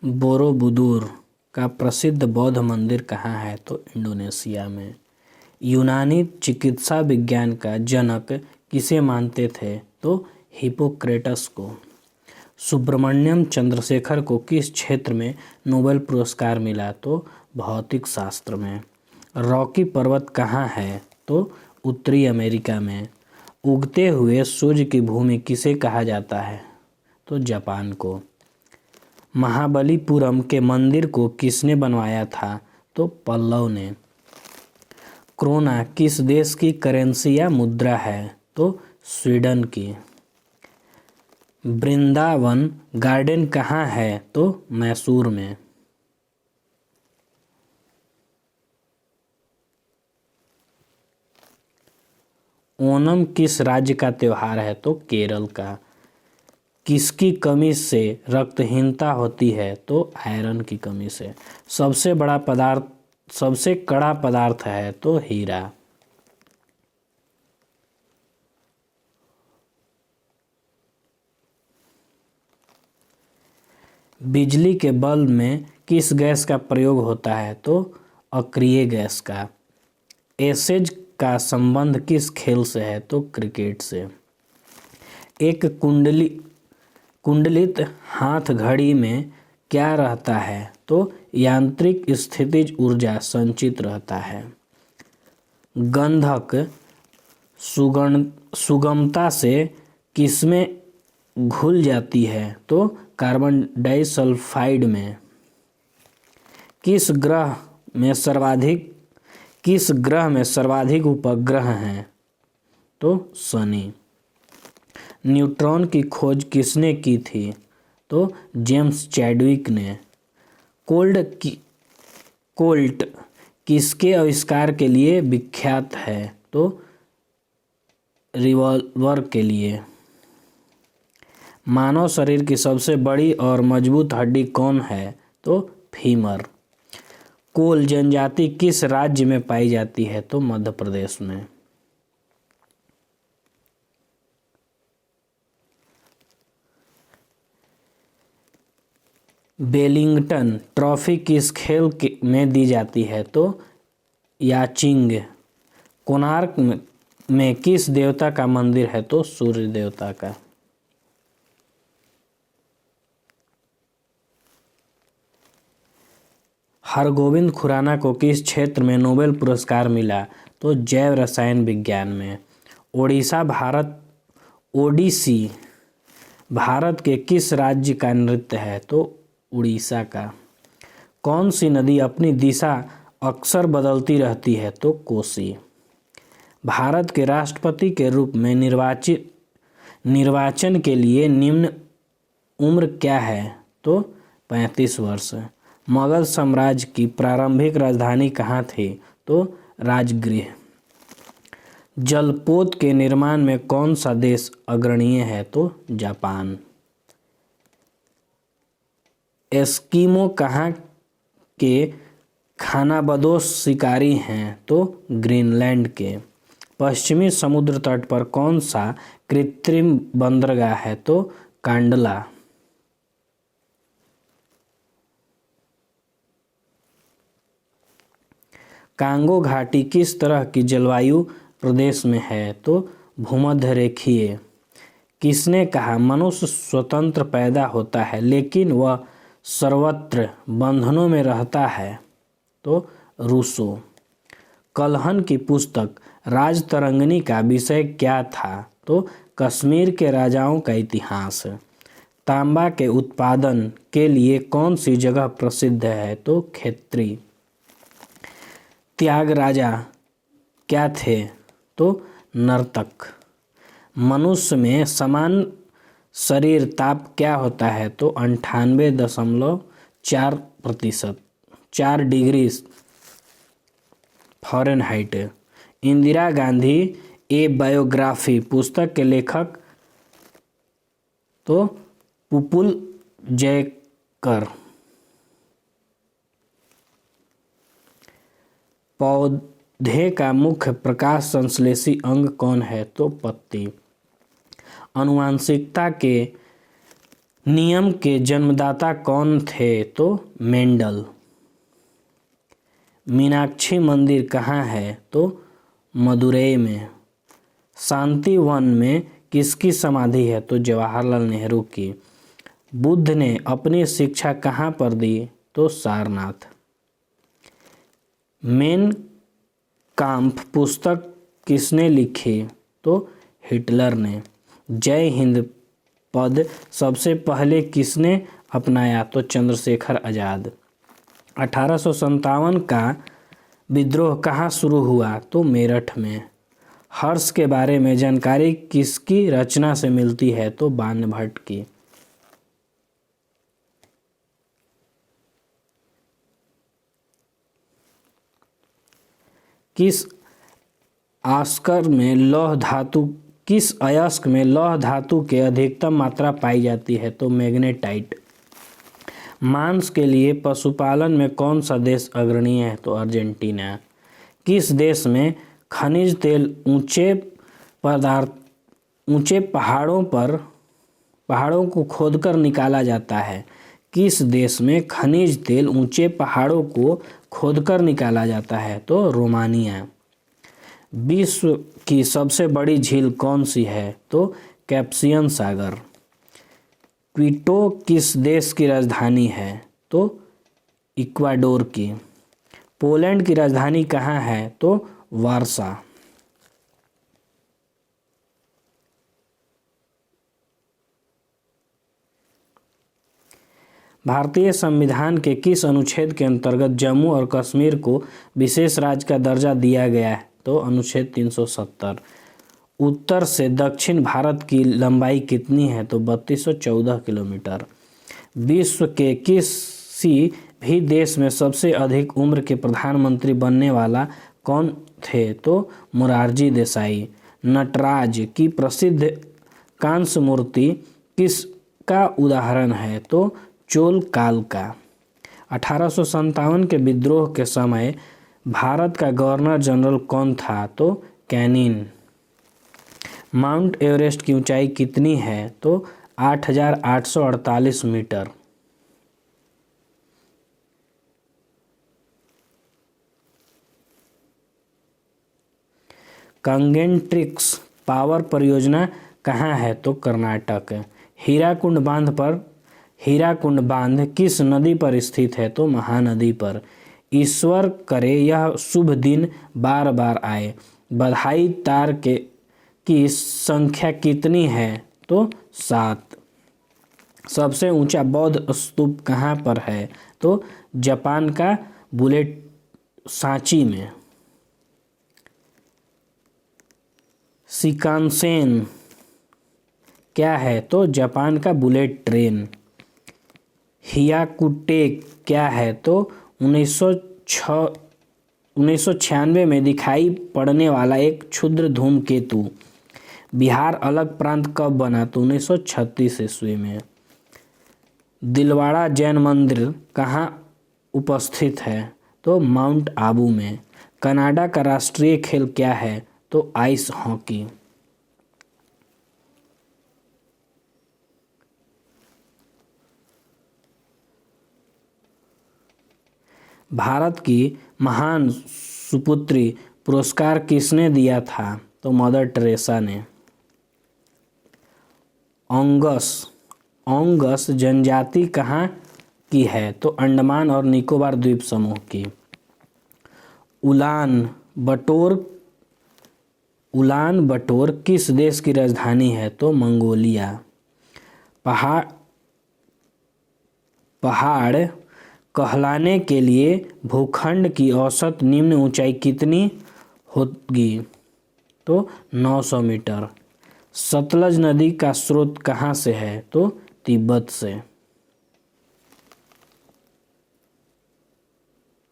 Borobudur का प्रसिद्ध बौद्ध मंदिर कहाँ है? तो इंडोनेशिया में। यूनानी चिकित्सा विज्ञान का जनक किसे मानते थे? तो हिप्पोक्रेटस को। सुब्रमण्यम चंद्रशेखर को किस क्षेत्र में नोबेल पुरस्कार मिला? तो भौतिक शास्त्र में। रॉकी पर्वत कहाँ है? तो उत्तरी अमेरिका में। उगते हुए सूर्य की भूमि किसे कहा जाता है? तो जापान को। महाबलीपुरम के मंदिर को किसने बनवाया था? तो पल्लव ने। क्रोना किस देश की करेंसी या मुद्रा है? तो स्वीडन की। वृंदावन गार्डन कहाँ है? तो मैसूर में। ओणम किस राज्य का त्योहार है? तो केरल का। किसकी कमी से रक्तहीनता होती है? तो आयरन की कमी से। सबसे कड़ा पदार्थ है? तो हीरा। बिजली के बल्ब में किस गैस का प्रयोग होता है? तो अक्रिय गैस का। एसेज का संबंध किस खेल से है? तो क्रिकेट से। एक कुंडलित हाथ घड़ी में क्या रहता है? तो यांत्रिक स्थितिज ऊर्जा संचित रहता है। गंधक सुगमता से किसमें घुल जाती है? तो कार्बन डाइसल्फाइड में। किस ग्रह में सर्वाधिक उपग्रह हैं? तो शनि। न्यूट्रॉन की खोज किसने की थी? तो जेम्स चैडविक ने। कोल्ट किसके आविष्कार के लिए विख्यात है? तो रिवॉल्वर के लिए। मानव शरीर की सबसे बड़ी और मजबूत हड्डी कौन है? तो फीमर। कोल जनजाति किस राज्य में पाई जाती है? तो मध्य प्रदेश में। वेलिंगटन ट्रॉफी किस खेल में दी जाती है? तो याचिंग। कोणार्क में किस देवता का मंदिर है? तो सूर्य देवता का। हरगोविंद खुराना को किस क्षेत्र में नोबेल पुरस्कार मिला? तो जैव रसायन विज्ञान में। ओडिसी भारत के किस राज्य का नृत्य है? तो उड़ीसा का। कौन सी नदी अपनी दिशा अक्सर बदलती रहती है? तो कोसी। भारत के राष्ट्रपति के रूप में निर्वाचन के लिए निम्न उम्र क्या है? तो 35 वर्ष। मुगल साम्राज्य की प्रारंभिक राजधानी कहाँ थी? तो राजगृह। जलपोत के निर्माण में कौन सा देश अग्रणीय है? तो जापान। एस्किमो कहाँ के खानाबदोश शिकारी हैं? तो ग्रीनलैंड के। पश्चिमी समुद्र तट पर कौन सा कृत्रिम बंदरगाह है? तो कांडला। कांगो घाटी किस तरह की जलवायु प्रदेश में है? तो भूमध्य रेखीय। किसने कहा मनुष्य स्वतंत्र पैदा होता है लेकिन वह सर्वत्र बंधनों में रहता है? तो रूसो। कल्हन की पुस्तक राजतरंगिणी का विषय क्या था? तो कश्मीर के राजाओं का इतिहास। तांबा के उत्पादन के लिए कौन सी जगह प्रसिद्ध है? तो खेत्री। त्यागराजा क्या थे? तो नर्तक। मनुष्य में समान शरीर ताप क्या होता है? तो 98.4%, 4 डिग्री फ़ारेनहाइट। इंदिरा गांधी ए बायोग्राफी पुस्तक के लेखक? तो पुपुल जयकर। पौधे का मुख्य प्रकाश संश्लेषी अंग कौन है? तो पत्ती। आनुवंशिकता के नियम के जन्मदाता कौन थे? तो मेंडल। मीनाक्षी मंदिर कहाँ है? तो मदुरई में। शांति वन में किसकी समाधि है? तो जवाहरलाल नेहरू की। बुद्ध ने अपनी शिक्षा कहाँ पर दी? तो सारनाथ। मेन काम्फ पुस्तक किसने लिखी? तो हिटलर ने। जय हिंद पद सबसे पहले किसने अपनाया? तो चंद्रशेखर आज़ाद। 1857 का विद्रोह कहाँ शुरू हुआ? तो मेरठ में। हर्ष के बारे में जानकारी किसकी रचना से मिलती है? तो बाणभट्ट की। किस अयस्क में लौह धातु के अधिकतम मात्रा पाई जाती है? तो मैग्नेटाइट। मांस के लिए पशुपालन में कौन सा देश अग्रणी है? तो अर्जेंटीना। किस देश में खनिज तेल ऊंचे पहाड़ों को खोदकर निकाला जाता है? किस देश में खनिज तेल ऊंचे पहाड़ों को खोदकर निकाला जाता है? तो रोमानिया। विश्व की सबसे बड़ी झील कौन सी है? तो कैस्पियन सागर। क्विटो किस देश की राजधानी है? तो इक्वाडोर की। पोलैंड की राजधानी कहाँ है? तो वार्सा। भारतीय संविधान के किस अनुच्छेद के अंतर्गत जम्मू और कश्मीर को विशेष राज्य का दर्जा दिया गया है? तो अनुच्छेद 370। उत्तर से दक्षिण भारत की लंबाई कितनी है? तो 3214 किलोमीटर। विश्व के किसी भी देश में सबसे अधिक उम्र के प्रधानमंत्री बनने वाला कौन थे? तो मोरारजी देसाई। नटराज की प्रसिद्ध कांस्य मूर्ति किसका उदाहरण है? तो चोल काल का। 1857 के विद्रोह के समय भारत का गवर्नर जनरल कौन था? तो कैनिंग। माउंट एवरेस्ट की ऊंचाई कितनी है? तो 8848 मीटर। कंगेंट्रिक्स पावर परियोजना कहाँ है? तो कर्नाटक। हीराकुंड बांध किस नदी पर स्थित है? तो महानदी पर। ईश्वर करे यह शुभ दिन बार बार आए। बधाई तार की संख्या कितनी है? तो 7। सबसे ऊंचा बौद्ध स्तूप कहाँ पर है? तो जापान का बुलेट सांची में। शिकानसेन क्या है? तो जापान का बुलेट ट्रेन। हियाकुटे क्या है? तो 1996 में दिखाई पड़ने वाला एक क्षुद्र धूमकेतु। बिहार अलग प्रांत कब बना? तो 1936 ईस्वी में। दिलवाड़ा जैन मंदिर कहाँ उपस्थित है? तो माउंट आबू में। कनाडा का राष्ट्रीय खेल क्या है? तो आइस हॉकी। भारत की महान सुपुत्री पुरस्कार किसने दिया था? तो मदर टेरेसा ने। ओंगस जनजाति कहाँ की है? तो अंडमान और निकोबार द्वीप समूह की। उलान बटोर किस देश की राजधानी है? तो मंगोलिया। पहाड़ कहलाने के लिए भूखंड की औसत निम्न ऊंचाई कितनी होगी? तो 900 मीटर। सतलज नदी का स्रोत कहाँ से है? तो तिब्बत से।